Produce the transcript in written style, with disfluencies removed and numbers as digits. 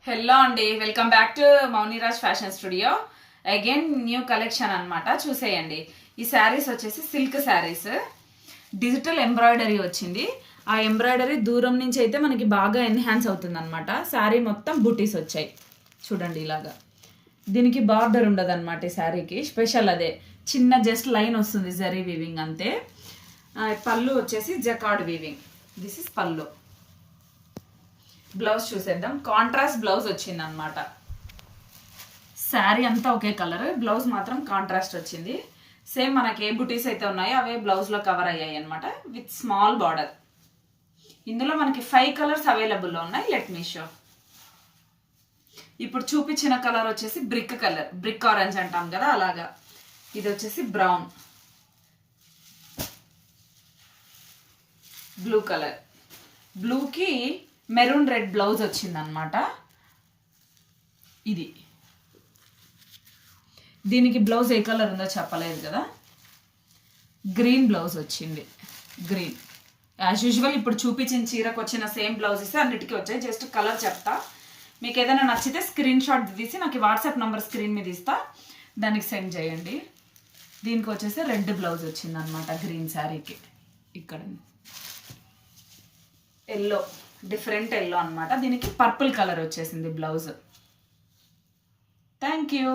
Hello అండి, welcome back to Mouniraj fashion studio. Again new collection అనమాట, చూసేయండి. ఈ శారీస్ వచ్చేసి సిల్క్ శారీస్, డిజిటల్ ఎంబ్రాయిడరీ వచ్చింది. ఆ ఎంబ్రాయిడరీ దూరం నుంచి అయితే మనకి బాగా ఎన్హాన్స్ అవుతుంది అనమాట. శారీ మొత్తం బూటీస్ వచ్చాయి చూడండి ఇలాగా. దీనికి బార్డర్ ఉండదు అనమాట. ఈ శారీకి స్పెషల్ అదే, చిన్న జస్ట్ లైన్ వస్తుంది జరీ వీవింగ్ అంతే. పళ్ళు వచ్చేసి జకార్డ్ వీవింగ్. దిస్ ఇస్ పళ్ళు. బ్లౌజ్ చూసేద్దాం. కాంట్రాస్ట్ బ్లౌజ్ వచ్చింది అనమాట. శారీ అంతా ఒకే కలర్, బ్లౌజ్ మాత్రం కాంట్రాస్ట్ వచ్చింది. సేమ్ మనకి ఏ బుటీస్ అయితే ఉన్నాయో అవే బ్లౌజ్లో కవర్ అయ్యాయి అనమాట, విత్ స్మాల్ బార్డర్. ఇందులో మనకి 5 కలర్స్ అవైలబుల్లో ఉన్నాయి. Let me show. ఇప్పుడు చూపించిన కలర్ వచ్చేసి బ్రిక్ కలర్, బ్రిక్ ఆరెంజ్ అంటాం కదా అలాగా. ఇది వచ్చేసి బ్రౌన్, బ్లూ కలర్. బ్లూకి మెరూన్ రెడ్ బ్లౌజ్ వచ్చింది అనమాట. ఇది దీనికి బ్లౌజ్ ఏ కలర్ ఉందో చెప్పలేదు కదా. గ్రీన్ బ్లౌజ్ వచ్చింది, గ్రీన్. యాజ్ యూజువల్ ఇప్పుడు చూపించిన చీరకు వచ్చిన సేమ్ బ్లౌజెస్ అన్నిటికీ వచ్చాయి. జస్ట్ కలర్ చెప్తా, మీకు ఏదైనా నచ్చితే స్క్రీన్ షాట్ తీసి నాకు వాట్సాప్ నెంబర్ స్క్రీన్ మీద ఇస్తా, దానికి సెండ్ చేయండి. దీనికి వచ్చేసి రెడ్ బ్లౌజ్ వచ్చింది అనమాట గ్రీన్ శారీకి. ఇక్కడ ఎల్లో, డిఫరెంట్ ఎల్లో అనమాట. దీనికి పర్పుల్ కలర్ వచ్చేసింది బ్లౌజ్. Thank you.